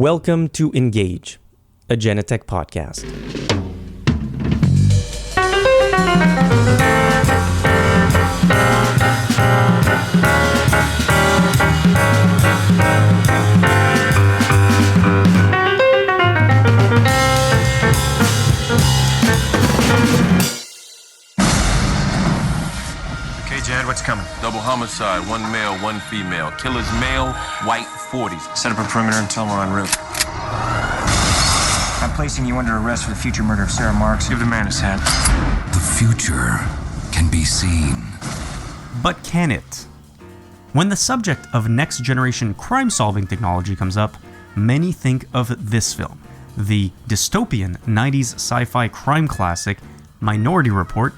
Welcome to Engage, a Genetec podcast. Jed, what's coming? Double homicide, one male, one female. Killer's male, white, 40s. Set up a perimeter until we're en route. I'm placing you under arrest for the future murder of Sarah Marks. Give the man his hat. The future can be seen. But can it? When the subject of next-generation crime-solving technology comes up, many think of this film, the dystopian 90s sci-fi crime classic Minority Report,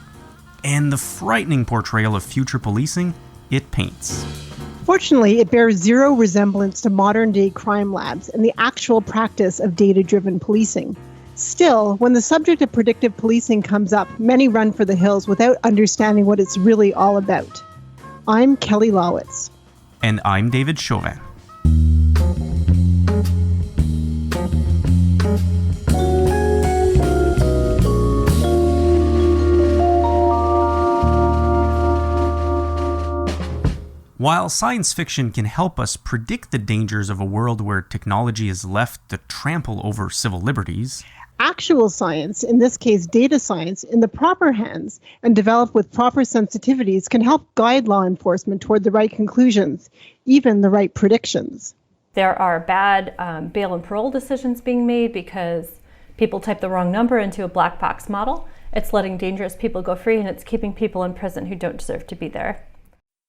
and the frightening portrayal of future policing it paints. Fortunately, it bears zero resemblance to modern-day crime labs and the actual practice of data-driven policing. Still, when the subject of predictive policing comes up, many run for the hills without understanding what it's really all about. I'm Kelly Lawitz. And I'm David Chauvin. While science fiction can help us predict the dangers of a world where technology is left to trample over civil liberties, actual science, in this case data science, in the proper hands and developed with proper sensitivities can help guide law enforcement toward the right conclusions, even the right predictions. There are bad bail and parole decisions being made because people type the wrong number into a black box model. It's letting dangerous people go free, and it's keeping people in prison who don't deserve to be there.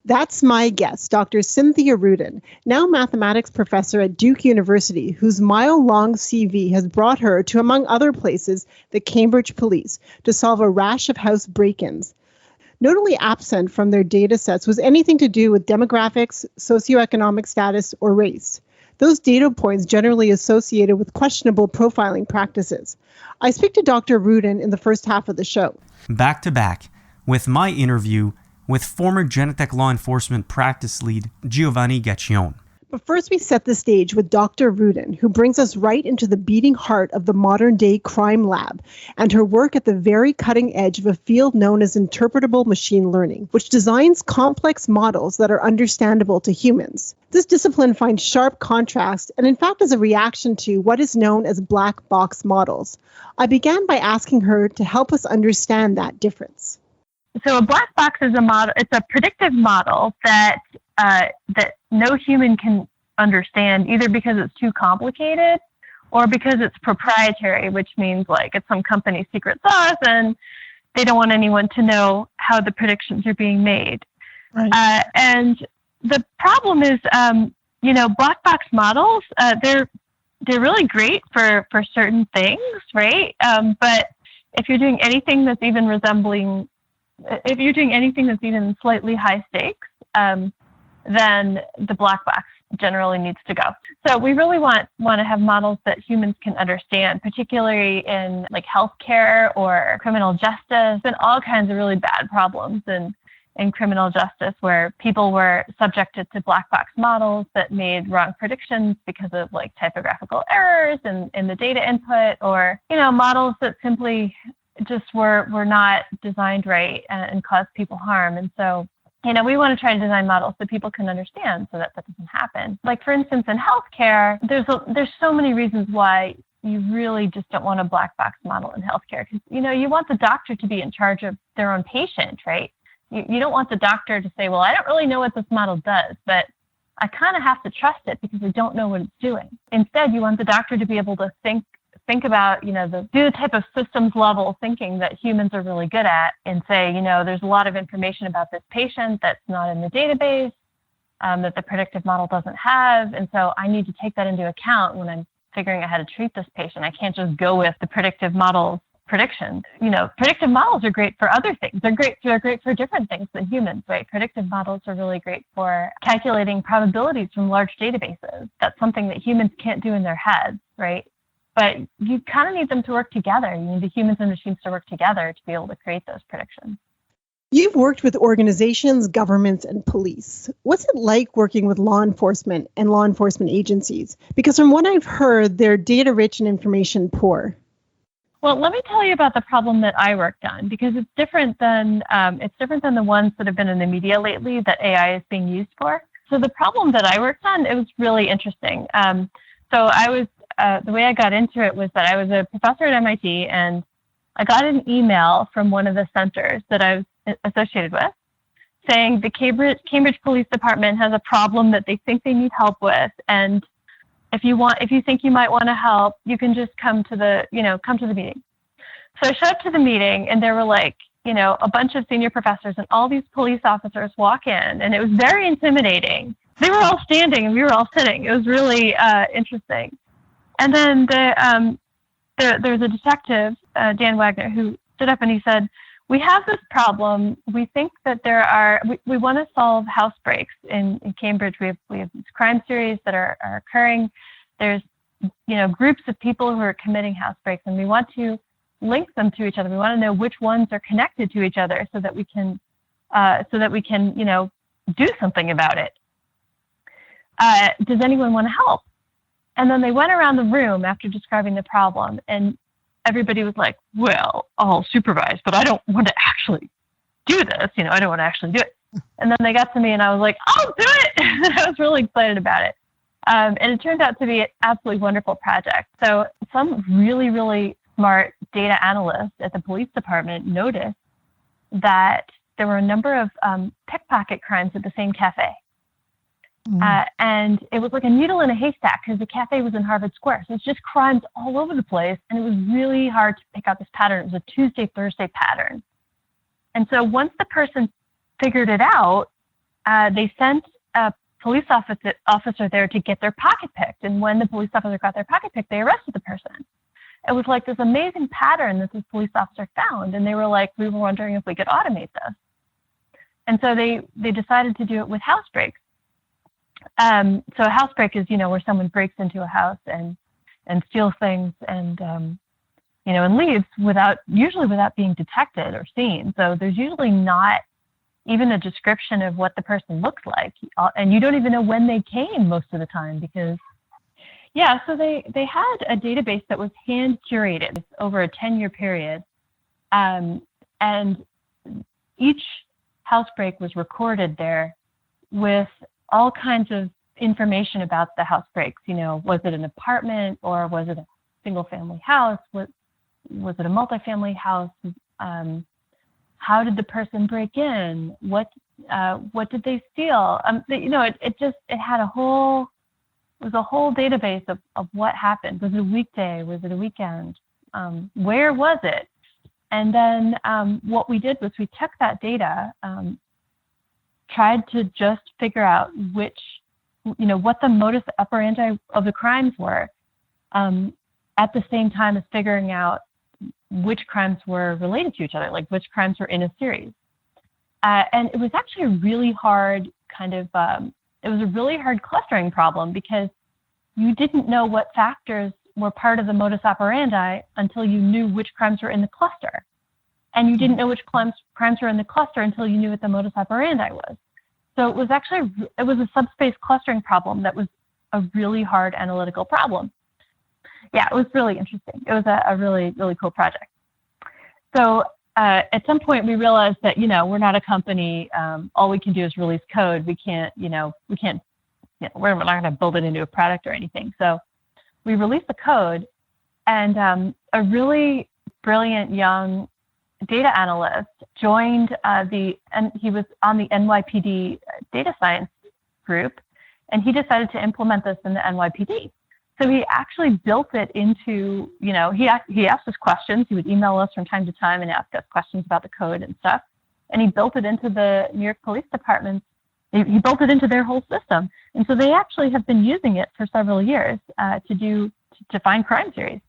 That's my guest, Dr. Cynthia Rudin, now mathematics professor at Duke University, whose mile-long CV has brought her to, among other places, the Cambridge Police to solve a rash of house break-ins. Notably absent from their data sets was anything to do with demographics, socioeconomic status, or race. Those data points generally associated with questionable profiling practices. I speak to Dr. Rudin in the first half of the show. Back to back, with my interview with former Genetec law enforcement practice lead Giovanni Gaccione. But first we set the stage with Dr. Rudin, who brings us right into the beating heart of the modern-day crime lab and her work at the very cutting edge of a field known as interpretable machine learning, which designs complex models that are understandable to humans. This discipline finds sharp contrast and in fact is a reaction to what is known as black box models. I began by asking her to help us understand that difference. So a black box is a model. It's a predictive model that no human can understand, either because it's too complicated or because it's proprietary, which means like it's some company's secret sauce and they don't want anyone to know how the predictions are being made. Right. And the problem is, black box models, they're really great for certain things, right? But if you're doing anything that's even slightly high stakes, then the black box generally needs to go. So we really want to have models that humans can understand, particularly in like healthcare or criminal justice. There's been all kinds of really bad problems in criminal justice where people were subjected to black box models that made wrong predictions because of like typographical errors in the data input, or models that simply just were not designed right and caused people harm. And so, we want to try to design models that people can understand so that doesn't happen. Like, for instance, in healthcare, there's so many reasons why you really just don't want a black box model in healthcare. Because, you want the doctor to be in charge of their own patient, right? You don't want the doctor to say, well, I don't really know what this model does, but I kind of have to trust it because I don't know what it's doing. Instead, you want the doctor to be able to think about, do the type of systems level thinking that humans are really good at and say, there's a lot of information about this patient that's not in the database, that the predictive model doesn't have. And so I need to take that into account when I'm figuring out how to treat this patient. I can't just go with the predictive model's predictions. Predictive models are great for other things. They're great for different things than humans, right? Predictive models are really great for calculating probabilities from large databases. That's something that humans can't do in their heads, right? But you kind of need them to work together. You need the humans and machines to work together to be able to create those predictions. You've worked with organizations, governments, and police. What's it like working with law enforcement and law enforcement agencies? Because from what I've heard, they're data rich and information poor. Well, let me tell you about the problem that I worked on, because it's different than the ones that have been in the media lately that AI is being used for. So the problem that I worked on, it was really interesting. So I was the way I got into it was that I was a professor at MIT, and I got an email from one of the centers that I was associated with, saying the Cambridge Police Department has a problem that they think they need help with, and if you think you might want to help, you can just come to the meeting. So I showed up to the meeting, and there were a bunch of senior professors and all these police officers walk in, and it was very intimidating. They were all standing and we were all sitting. It was really interesting. And then there's a detective, Dan Wagner, who stood up and he said, "We have this problem. We think that we want to solve house breaks in Cambridge. We have these crime series that are occurring. There's, groups of people who are committing house breaks, and we want to link them to each other. We want to know which ones are connected to each other so that we can do something about it. Does anyone want to help?" And then they went around the room after describing the problem, and everybody was like, "Well, I'll supervise, but I don't want to actually do this. I don't want to actually do it." And then they got to me, and I was like, "I'll do it." I was really excited about it. And it turned out to be an absolutely wonderful project. So some really, really smart data analysts at the police department noticed that there were a number of pickpocket crimes at the same cafe. And it was like a needle in a haystack because the cafe was in Harvard Square. So it's just crimes all over the place. And it was really hard to pick out this pattern. It was a Tuesday, Thursday pattern. And so once the person figured it out, they sent a police officer there to get their pocket picked. And when the police officer got their pocket picked, they arrested the person. It was like this amazing pattern that this police officer found. And they were like, "We were wondering if we could automate this." And so they decided to do it with house breaks. So a house break is, where someone breaks into a house and steals things and leaves usually without being detected or seen. So there's usually not even a description of what the person looks like. And you don't even know when they came most of the time because, so they had a database that was hand curated over a 10-year period. And each house break was recorded there with all kinds of information about the house breaks. Was it an apartment or was it a single family house? Was it a multifamily house? How did the person break in? What did they steal? It had a whole database of what happened. Was it a weekday? Was it a weekend? Where was it? And then what we did was we took that data, tried to just figure out what the modus operandi of the crimes were, at the same time as figuring out which crimes were related to each other, like which crimes were in a series. And it was actually a really hard clustering problem because you didn't know what factors were part of the modus operandi until you knew which crimes were in the cluster. And you didn't know which crimes were in the cluster until you knew what the modus operandi was. So it was a subspace clustering problem that was a really hard analytical problem. Yeah, it was really interesting. It was a really, really cool project. So at some point we realized that, we're not a company. All we can do is release code. We're not going to build it into a product or anything. So we released the code, and a really brilliant young data analyst joined and he was on the NYPD data science group, and he decided to implement this in the NYPD. So he actually built it into, he asked us questions. He would email us from time to time and ask us questions about the code and stuff. And he built it into the New York Police Department. He built it into their whole system. And so they actually have been using it for several years to find crime series,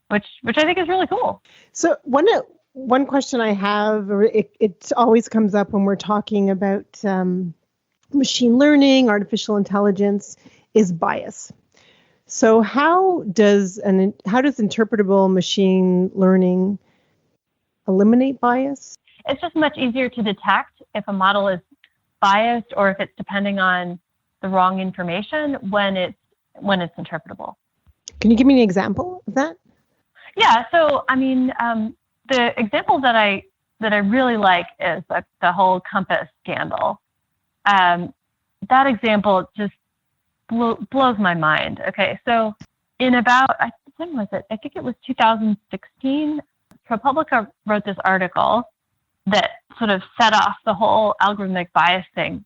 which I think is really cool. So one question I have, it always comes up when we're talking about machine learning, artificial intelligence, is bias. So how does interpretable machine learning eliminate bias? it's just much easier to detect if a model is biased or if it's depending on the wrong information when it's interpretable. Can you give me an example of that? Yeah. So, I mean, the example that I really like is the whole Compass scandal. That example just blows my mind. Okay, so in about, when was it? I think it was 2016. ProPublica wrote this article that sort of set off the whole algorithmic bias thing,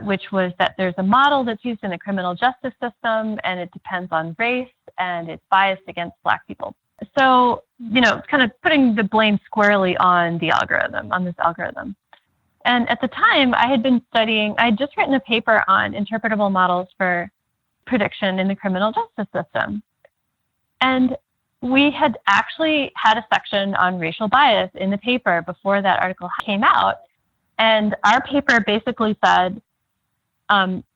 which was that there's a model that's used in the criminal justice system, and it depends on race, and it's biased against Black people. So, it's kind of putting the blame squarely on this algorithm. And at the time, I had just written a paper on interpretable models for prediction in the criminal justice system. And we had actually had a section on racial bias in the paper before that article came out. And our paper basically said,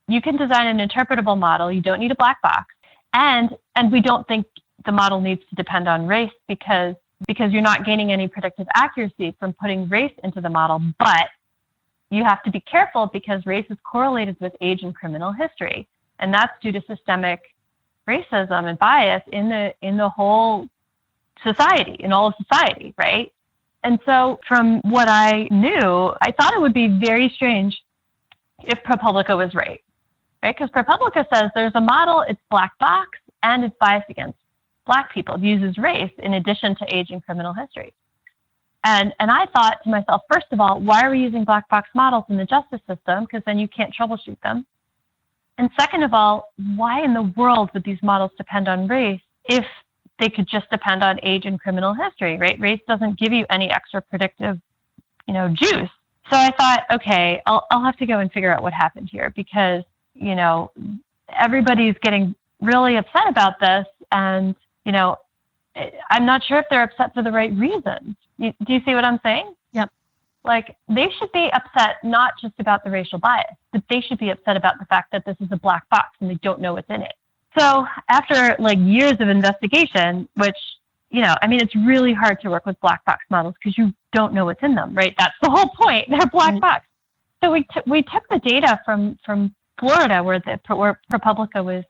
you can design an interpretable model. You don't need a black box. And we don't think the model needs to depend on race because you're not gaining any predictive accuracy from putting race into the model. But you have to be careful because race is correlated with age and criminal history. And that's due to systemic racism and bias in the whole society, in all of society, right? And so from what I knew, I thought it would be very strange if ProPublica was right? Because ProPublica says there's a model, it's black box, and it's biased against Black people. It uses race in addition to age and criminal history. And I thought to myself, first of all, why are we using black box models in the justice system? Because then you can't troubleshoot them. And second of all, why in the world would these models depend on race if they could just depend on age and criminal history, right? Race doesn't give you any extra predictive, juice. So I thought, okay, I'll have to go and figure out what happened here because, everybody's getting really upset about this. And, I'm not sure if they're upset for the right reasons. Do you see what I'm saying? Yep. Like, they should be upset not just about the racial bias, but they should be upset about the fact that this is a black box and they don't know what's in it. So after years of investigation, which, it's really hard to work with black box models because you don't know what's in them, right? That's the whole point. They're black box. So we took the data from Florida where ProPublica was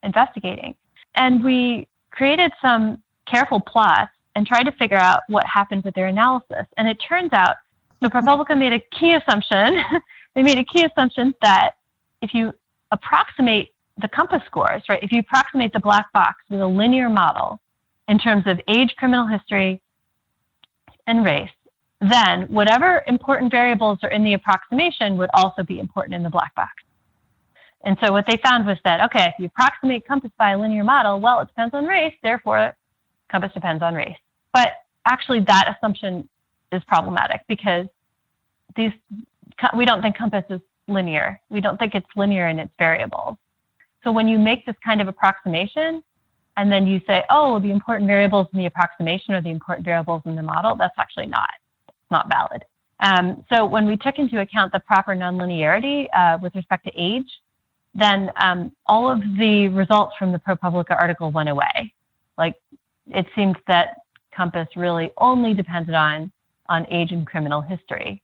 investigating, and we created some careful plots and tried to figure out what happened with their analysis. And it turns out, ProPublica made a key assumption. They made a key assumption that if you approximate the Compass scores, right, if you approximate the black box with a linear model in terms of age, criminal history, and race, then whatever important variables are in the approximation would also be important in the black box. And so what they found was that, okay, if you approximate Compass by a linear model, well, it depends on race, therefore Compass depends on race. But actually that assumption is problematic because we don't think Compass is linear. We don't think it's linear in its variables. So when you make this kind of approximation and then you say, oh, the important variables in the approximation are the important variables in the model, that's actually not valid. So when we took into account the proper nonlinearity with respect to age, then all of the results from the ProPublica article went away. It seemed that Compass really only depended on age and criminal history.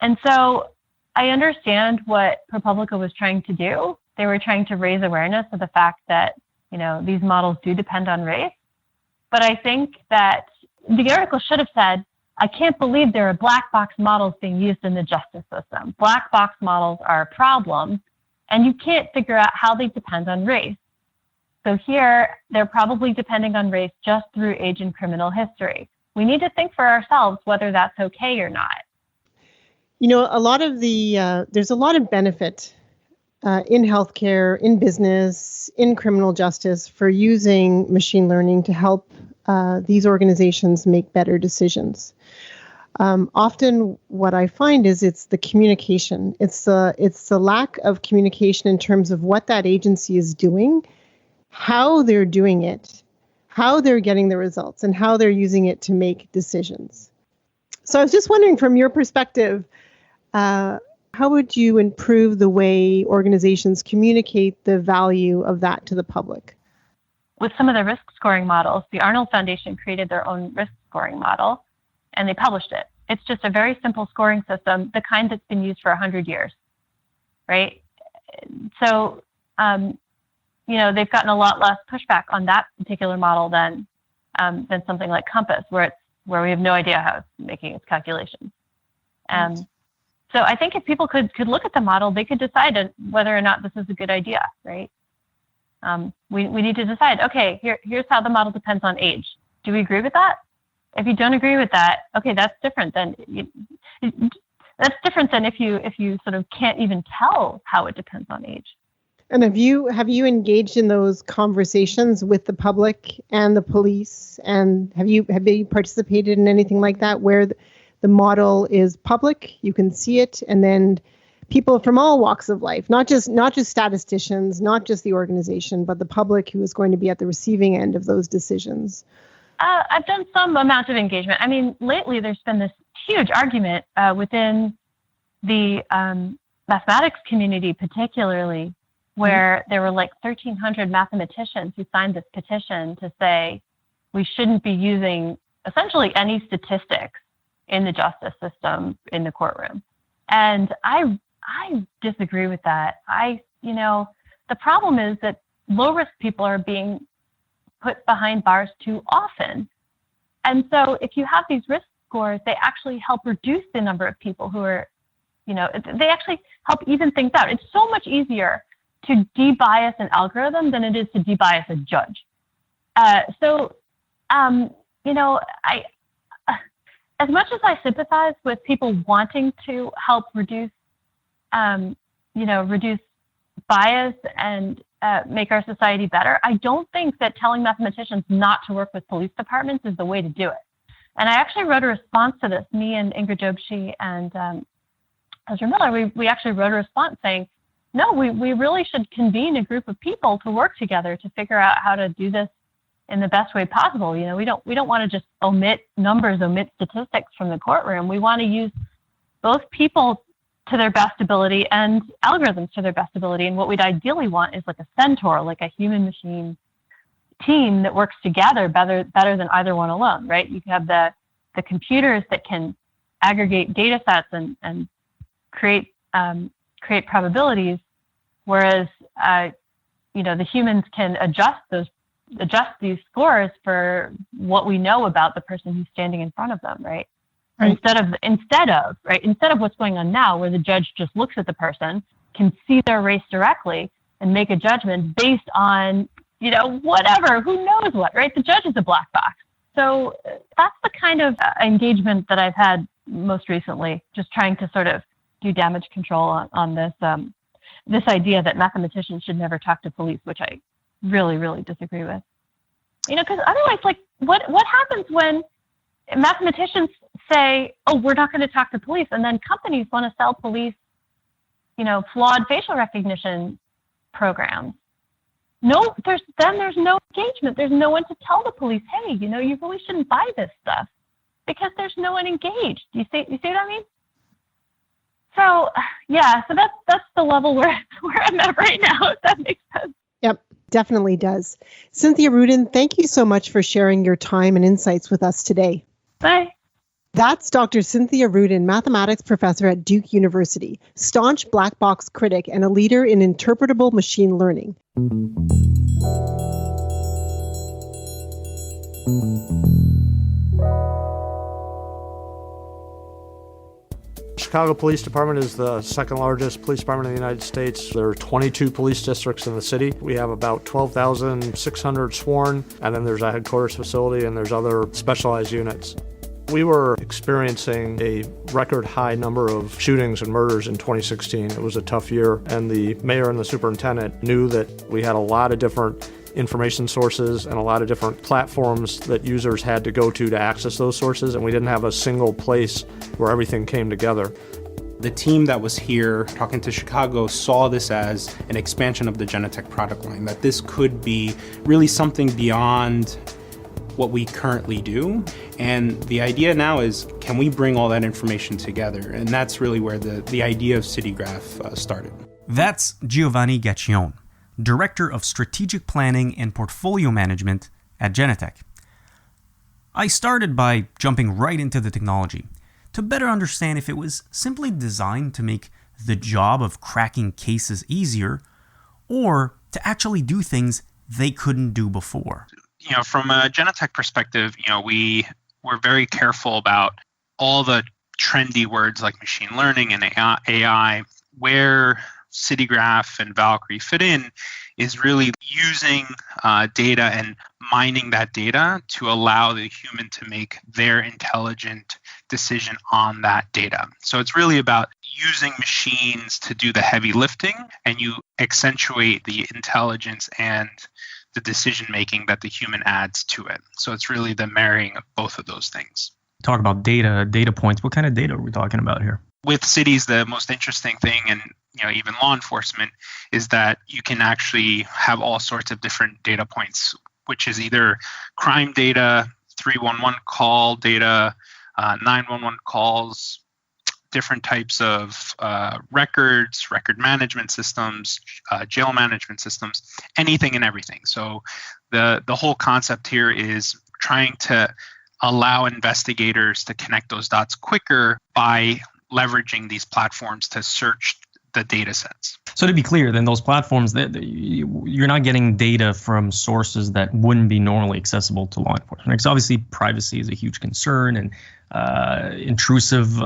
And so I understand what ProPublica was trying to do. They were trying to raise awareness of the fact that, these models do depend on race. But I think that the article should have said, I can't believe there are black box models being used in the justice system. Black box models are a problem, and you can't figure out how they depend on race. So here, they're probably depending on race just through age and criminal history. We need to think for ourselves whether that's okay or not. A lot of there's a lot of benefit in healthcare, in business, in criminal justice for using machine learning to help these organizations make better decisions. Often what I find is it's the communication. It's the lack of communication in terms of what that agency is doing, how they're doing it, how they're getting the results, and how they're using it to make decisions. So I was just wondering, from your perspective, how would you improve the way organizations communicate the value of that to the public? With some of the risk scoring models, the Arnold Foundation created their own risk scoring model, and they published it. It's just a very simple scoring system, the kind that's been used for 100 years, right? So, they've gotten a lot less pushback on that particular model than something like Compass, where we have no idea how it's making its calculations. So I think if people could look at the model, they could decide whether or not this is a good idea, right? We need to decide, okay, here's how the model depends on age. Do we agree with that? If you don't agree with that, okay, that's different than if you sort of can't even tell how it depends on age. And have you engaged in those conversations with the public and the police? And have you participated in anything like that where the model is public, you can see it, and then people from all walks of life, not just statisticians, not just the organization, but the public who is going to be at the receiving end of those decisions? I've done some amount of engagement. I mean, lately there's been this huge argument within the mathematics community, particularly, where there were like 1,300 mathematicians who signed this petition to say we shouldn't be using essentially any statistics in the justice system in the courtroom. And I disagree with that. The problem is that low-risk people are being put behind bars too often. And so if you have these risk scores, they actually help reduce the number of people who are, they actually help even things out. It's so much easier to de-bias an algorithm than it is to de-bias a judge. As much as I sympathize with people wanting to help reduce bias and make our society better, I don't think that telling mathematicians not to work with police departments is the way to do it. And I actually wrote a response to this. Me and Ingrid Jobshi and Ezra Miller, we actually wrote a response saying, no, we really should convene a group of people to work together to figure out how to do this in the best way possible. We don't want to just omit numbers, omit statistics from the courtroom. We want to use both people to their best ability and algorithms to their best ability. And what we'd ideally want is like a centaur, like a human-machine team that works together better than either one alone, right? You can have the computers that can aggregate data sets and create probabilities, whereas the humans can adjust these scores for what we know about the person who's standing in front of them, right? Instead of what's going on now, where the judge just looks at the person, can see their race directly, and make a judgment based on whatever, who knows what, right? The judge is a black box. So that's the kind of engagement that I've had most recently, just trying to sort of do damage control on this idea that mathematicians should never talk to police, which I really, really disagree with. Because otherwise, like, what happens when mathematicians say, oh, we're not going to talk to police, and then companies want to sell police, flawed facial recognition programs? No, there's no engagement. There's no one to tell the police, hey, you really shouldn't buy this stuff, because there's no one engaged. You see what I mean? So yeah, so that's the level where I'm at right now, if that makes sense. Yep, definitely does. Cynthia Rudin, thank you so much for sharing your time and insights with us today. Bye. That's Dr. Cynthia Rudin, mathematics professor at Duke University, staunch black box critic, and a leader in interpretable machine learning. Chicago Police Department is the second largest police department in the United States. There are 22 police districts in the city. We have about 12,600 sworn, and then there's a headquarters facility, and there's other specialized units. We were experiencing a record high number of shootings and murders in 2016. It was a tough year, and the mayor and the superintendent knew that we had a lot of different information sources and a lot of different platforms that users had to go to access those sources, and we didn't have a single place where everything came together. The team that was here talking to Chicago saw this as an expansion of the Genetec product line, that this could be really something beyond what we currently do. And the idea now is, can we bring all that information together? And that's really where the idea of CityGraph started. That's Giovanni Gaccione, Director of Strategic Planning and Portfolio Management at Genetec. I started by jumping right into the technology to better understand if it was simply designed to make the job of cracking cases easier, or to actually do things they couldn't do before. From a Genetec perspective, we're very careful about all the trendy words like machine learning and AI. Where CityGraph and Valkyrie fit in is really using data and mining that data to allow the human to make their intelligent decision on that data. So it's really about using machines to do the heavy lifting, and you accentuate the intelligence and the decision making that the human adds to it. So it's really the marrying of both of those things. Talk about data points. What kind of data are we talking about here? With cities, the most interesting thing, and even law enforcement, is that you can actually have all sorts of different data points, which is either crime data, 311 call data, 911 calls, different types of records, record management systems, jail management systems, anything and everything. So the whole concept here is trying to allow investigators to connect those dots quicker by leveraging these platforms to search the data sets. So to be clear, then those platforms, you're not getting data from sources that wouldn't be normally accessible to law enforcement. Because obviously privacy is a huge concern, and intrusive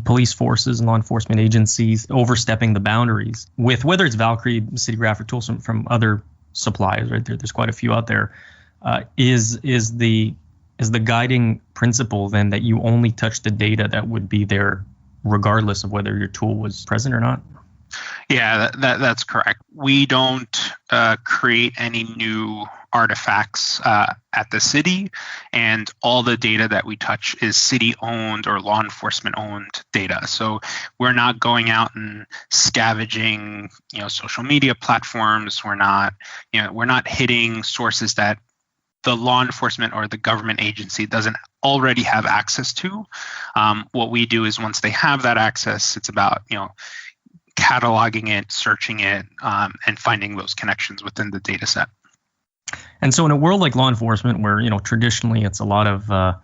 police forces and law enforcement agencies overstepping the boundaries with whether it's Valkyrie, CityGraph, or tools from other suppliers. Right there's quite a few out there. Is the guiding principle then that you only touch the data that would be there regardless of whether your tool was present or not? Yeah, that's correct. We don't create any new artifacts at the city, and all the data that we touch is city-owned or law enforcement-owned data. So we're not going out and scavenging, social media platforms. We're not hitting sources that the law enforcement or the government agency doesn't already have access to. What we do is once they have that access, it's about cataloging it, searching it, and finding those connections within the data set. And so in a world like law enforcement, where traditionally it's a lot of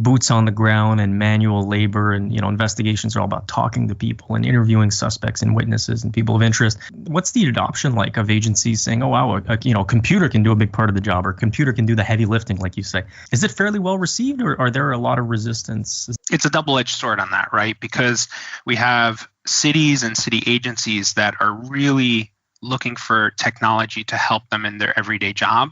boots on the ground and manual labor, and investigations are all about talking to people and interviewing suspects and witnesses and people of interest, what's the adoption like of agencies saying, oh wow, a computer can do a big part of the job, or a computer can do the heavy lifting, like you say? Is it fairly well received, or are there a lot of resistance? It's a double-edged sword on that, right? Because we have cities and city agencies that are really looking for technology to help them in their everyday job,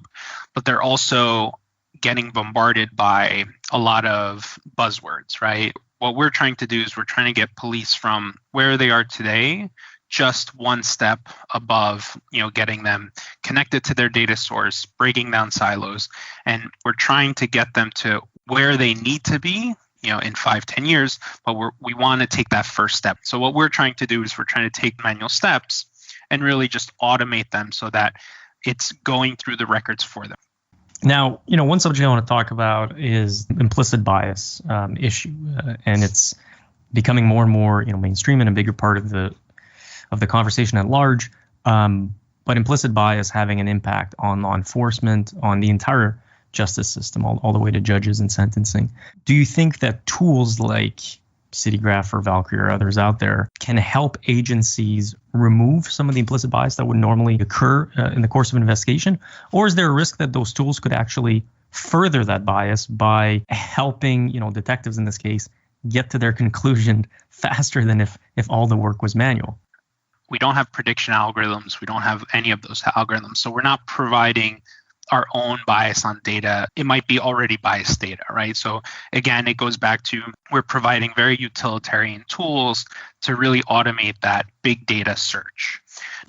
but they're also getting bombarded by a lot of buzzwords, right? What we're trying to do is we're trying to get police from where they are today just one step above, getting them connected to their data source, breaking down silos, and we're trying to get them to where they need to be, in 5-10 years, but we want to take that first step. So what we're trying to do is we're trying to take manual steps and really just automate them so that it's going through the records for them. Now, one subject I want to talk about is implicit bias issue, and it's becoming more and more, mainstream and a bigger part of the conversation at large. But implicit bias having an impact on law enforcement, on the entire justice system, all the way to judges and sentencing. Do you think that tools like CityGraph or Valkyrie or others out there can help agencies remove some of the implicit bias that would normally occur in the course of an investigation? Or is there a risk that those tools could actually further that bias by helping, detectives in this case, get to their conclusion faster than if all the work was manual? We don't have prediction algorithms. We don't have any of those algorithms. So we're not providing our own bias on data. It might be already biased data, right? So again, it goes back to we're providing very utilitarian tools to really automate that big data search.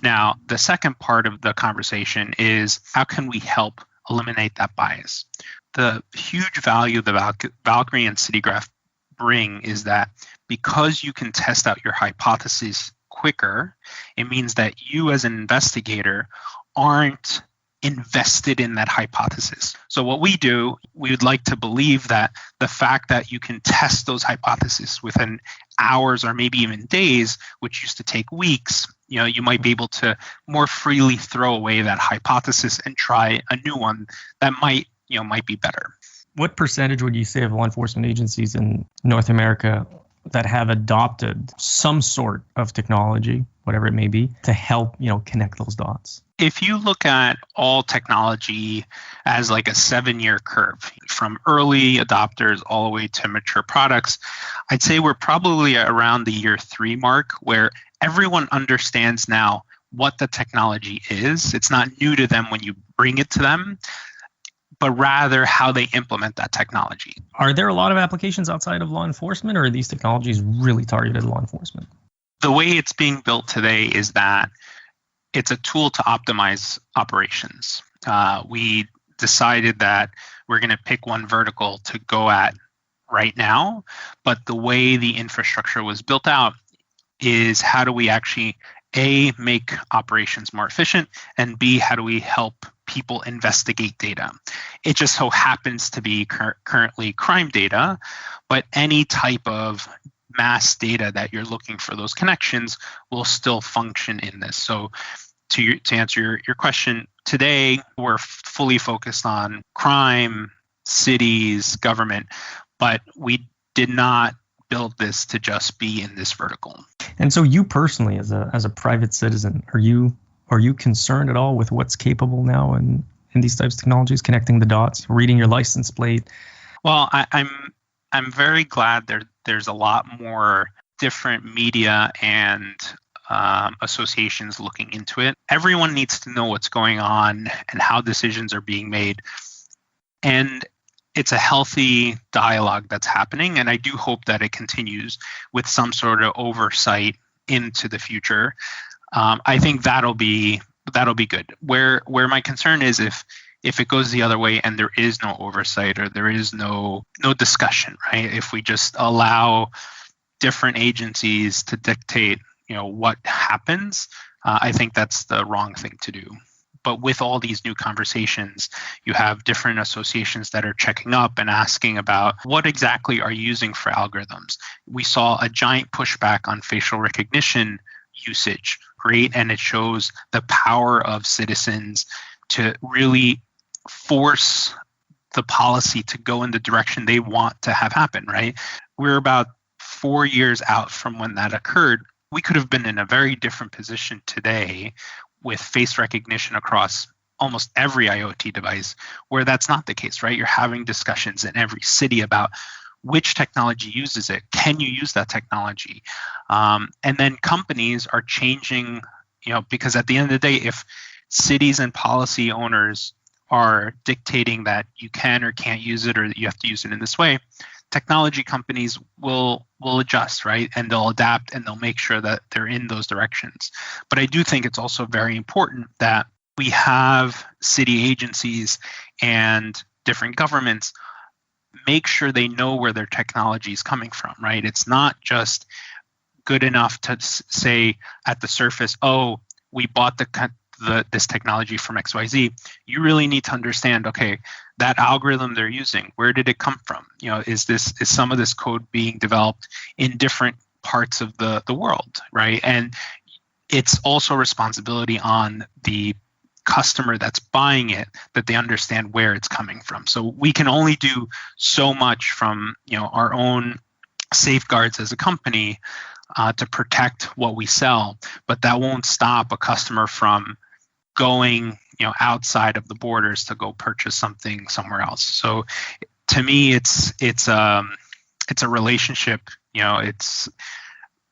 Now, the second part of the conversation is how can we help eliminate that bias? The huge value the Valkyrie and CityGraph bring is that because you can test out your hypotheses quicker, it means that you as an investigator aren't invested in that hypothesis. So what we do, we would like to believe that the fact that you can test those hypotheses within hours or maybe even days, which used to take weeks, you might be able to more freely throw away that hypothesis and try a new one that might be better. What percentage would you say of law enforcement agencies in North America that have adopted some sort of technology, whatever it may be, to help, connect those dots? If you look at all technology as like a 7-year curve, from early adopters all the way to mature products, I'd say we're probably around the year 3 mark where everyone understands now what the technology is. It's not new to them when you bring it to them, but rather how they implement that technology. Are there a lot of applications outside of law enforcement, or are these technologies really targeted at law enforcement? The way it's being built today is that it's a tool to optimize operations. We decided that we're going to pick one vertical to go at right now, but the way the infrastructure was built out is how do we actually, A, make operations more efficient, and B, how do we help people investigate data? It just so happens to be currently crime data, but any type of mass data that you're looking for those connections will still function in this. So to answer your question, today we're fully focused on crime, cities, government, but we did not build this to just be in this vertical. And so you personally, as a private citizen, are you concerned at all with what's capable now in these types of technologies, connecting the dots, reading your license plate? Well, I'm very glad there's a lot more different media and associations looking into it. Everyone needs to know what's going on and how decisions are being made. And it's a healthy dialogue that's happening, and I do hope that it continues with some sort of oversight into the future. I think that'll be good. Where my concern is if it goes the other way and there is no oversight or there is no discussion, right? If we just allow different agencies to dictate, what happens, I think that's the wrong thing to do. But with all these new conversations, you have different associations that are checking up and asking about what exactly are you using for algorithms. We saw a giant pushback on facial recognition usage, right? And it shows the power of citizens to really force the policy to go in the direction they want to have happen, right? We're about 4 years out from when that occurred. We could have been in a very different position today with face recognition across almost every IoT device, where that's not the case, right? You're having discussions in every city about which technology uses it. Can you use that technology? And then companies are changing, because at the end of the day, if cities and policy owners are dictating that you can or can't use it, or that you have to use it in this way, technology companies will adjust, right? And they'll adapt and they'll make sure that they're in those directions. But I do think it's also very important that we have city agencies and different governments make sure they know where their technology is coming from, right? It's not just good enough to say at the surface, oh, we bought this technology from XYZ. You really need to understand, okay, that algorithm they're using, where did it come from? Is some of this code being developed in different parts of the world, right? And it's also a responsibility on the customer that's buying it that they understand where it's coming from. So we can only do so much from our own safeguards as a company to protect what we sell, but that won't stop a customer from going outside of the borders to go purchase something somewhere else. So to me, it's a relationship. It's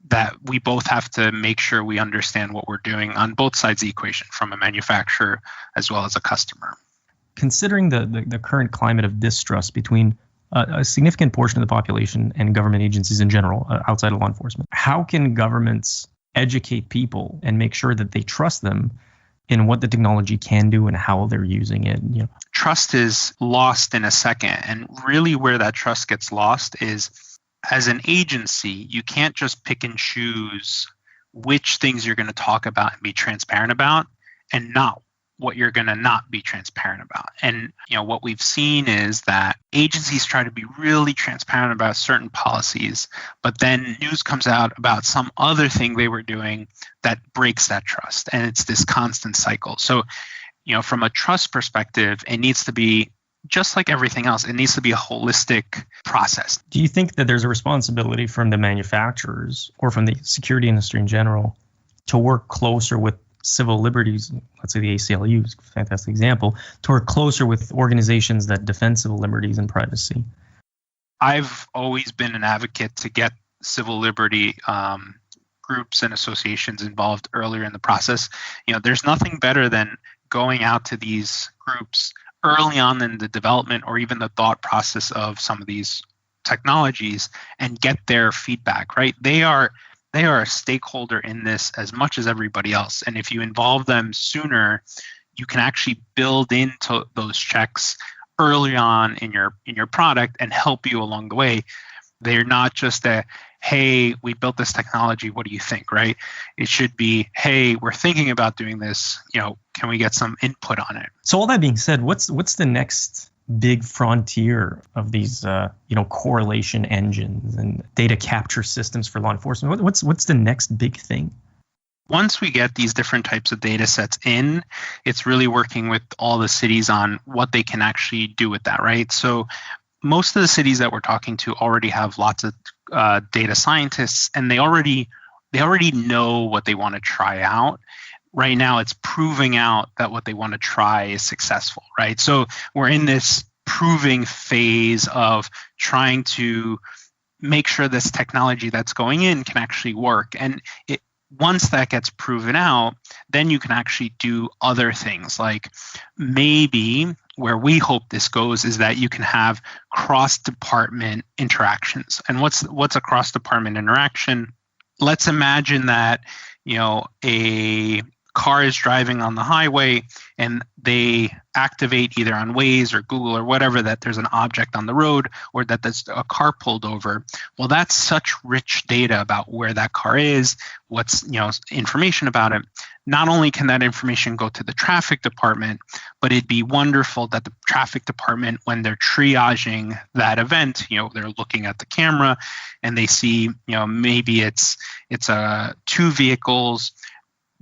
that we both have to make sure we understand what we're doing on both sides of the equation, from a manufacturer as well as a customer. Considering the current climate of distrust between a significant portion of the population and government agencies in general, outside of law enforcement, how can governments educate people and make sure that they trust them in what the technology can do and how they're using it? Trust is lost in a second. And really where that trust gets lost is, as an agency, you can't just pick and choose which things you're going to talk about and be transparent about, and not what you're going to not be transparent about. And what we've seen is that agencies try to be really transparent about certain policies, but then news comes out about some other thing they were doing that breaks that trust. And it's this constant cycle. So, from a trust perspective, it needs to be just like everything else, it needs to be a holistic process. Do you think that there's a responsibility from the manufacturers or from the security industry in general to work closer with civil liberties? Let's say the ACLU is a fantastic example, to work closer with organizations that defend civil liberties and privacy? I've always been an advocate to get civil liberty groups and associations involved earlier in the process. There's nothing better than going out to these groups early on in the development or even the thought process of some of these technologies and get their feedback, right? They are a stakeholder in this as much as everybody else. And if you involve them sooner, you can actually build into those checks early on in your product and help you along the way. They're not just hey, we built this technology, what do you think, right? It should be, hey, we're thinking about doing this, can we get some input on it? So all that being said, what's the next big frontier of these correlation engines and data capture systems for law enforcement? What's the next big thing? Once we get these different types of data sets in, it's really working with all the cities on what they can actually do with that, right? So most of the cities that we're talking to already have lots of data scientists, and they already know what they want to try out. Right now, it's proving out that what they want to try is successful, right? So we're in this proving phase of trying to make sure this technology that's going in can actually work. And once that gets proven out, then you can actually do other things, like maybe where we hope this goes is that you can have cross-department interactions. And what's a cross-department interaction? Let's imagine that a car is driving on the highway and they activate either on Waze or Google or whatever that there's an object on the road or that there's a car pulled over. Well, that's such rich data about where that car is, what's information about it. Not only can that information go to the traffic department, but it'd be wonderful that the traffic department, when they're triaging that event, they're looking at the camera and they see, maybe it's two vehicles.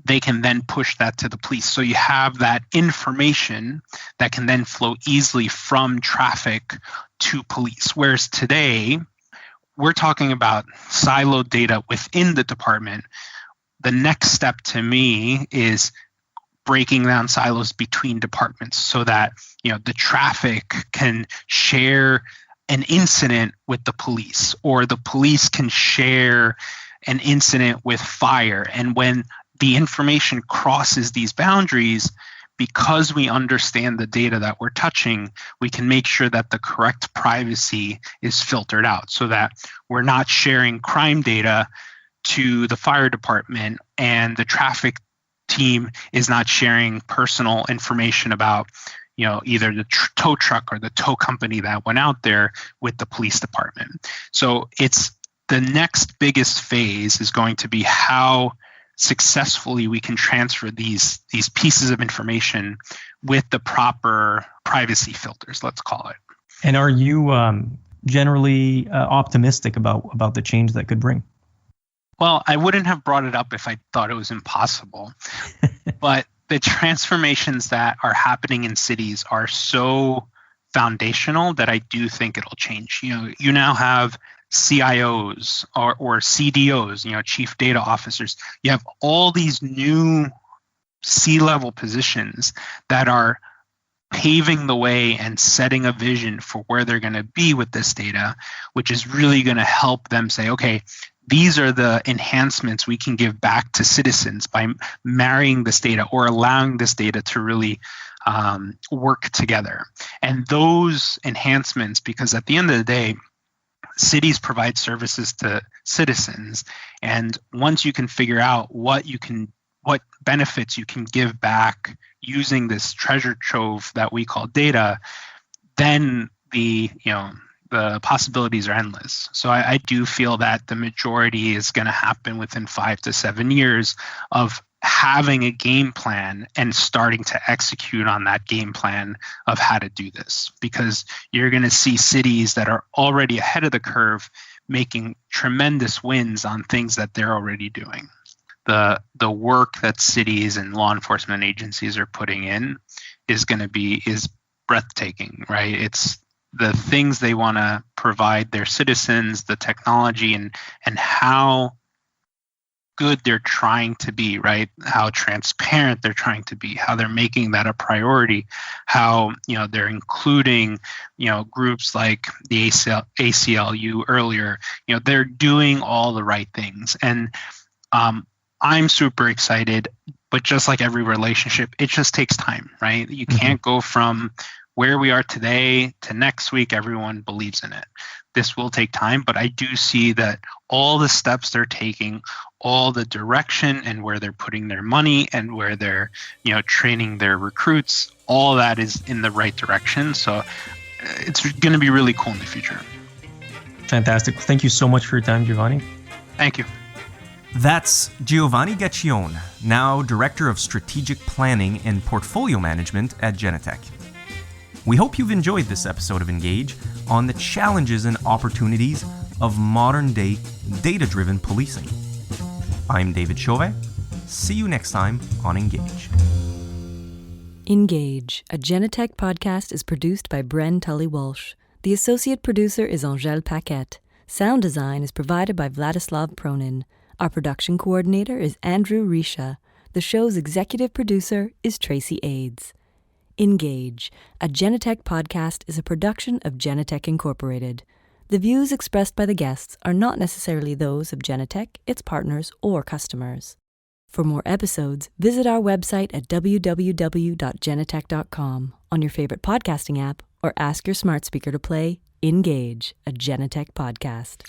They can then push that to the police. So you have that information that can then flow easily from traffic to police. Whereas today, we're talking about siloed data within the department. The next step to me is breaking down silos between departments so that the traffic can share an incident with the police, or the police can share an incident with fire. And when the information crosses these boundaries, because we understand the data that we're touching, we can make sure that the correct privacy is filtered out so that we're not sharing crime data to the fire department and the traffic team is not sharing personal information about either the tow truck or the tow company that went out there with the police department. So it's the next biggest phase is going to be how successfully we can transfer these pieces of information with the proper privacy filters, let's call it. And are you generally optimistic about the change that could bring? Well, I wouldn't have brought it up if I thought it was impossible. But the transformations that are happening in cities are so foundational that I do think it'll change. You now have CIOs or CDOs, chief data officers. You have all these new C-level positions that are paving the way and setting a vision for where they're going to be with this data, which is really going to help them say, okay, these are the enhancements we can give back to citizens by marrying this data or allowing this data to really work together. And those enhancements, because at the end of the day, cities provide services to citizens, and once you can figure out what benefits you can give back using this treasure trove that we call data, then the possibilities are endless. So I do feel that the majority is going to happen within 5 to 7 years of having a game plan and starting to execute on that game plan of how to do this, because you're going to see cities that are already ahead of the curve making tremendous wins on things that they're already doing. The work that cities and law enforcement agencies are putting in is breathtaking, right? It's the things they want to provide their citizens, the technology, and how good they're trying to be, right? How transparent they're trying to be, how they're making that a priority, how they're including groups like the ACLU earlier. They're doing all the right things, and I'm super excited. But just like every relationship, it just takes time, right? You can't go from where we are today to next week. Everyone believes in it. This will take time, but I do see that all the steps they're taking, all the direction and where they're putting their money and where they're, training their recruits, all that is in the right direction. So it's going to be really cool in the future. Fantastic. Thank you so much for your time, Giovanni. Thank you. That's Giovanni Gaccione, now Director of Strategic Planning and Portfolio Management at Genetec. We hope you've enjoyed this episode of Engage on the challenges and opportunities of modern-day data-driven policing. I'm David Chauvet. See you next time on Engage. Engage, a Genetec podcast, is produced by Bren Tully-Walsh. The associate producer is Angèle Paquette. Sound design is provided by Vladislav Pronin. Our production coordinator is Andrew Risha. The show's executive producer is Tracy Aids. Engage, a Genetec podcast, is a production of Genetec Incorporated. The views expressed by the guests are not necessarily those of Genetec, its partners, or customers. For more episodes, visit our website at www.genetec.com, on your favorite podcasting app, or ask your smart speaker to play Engage, a Genetec podcast.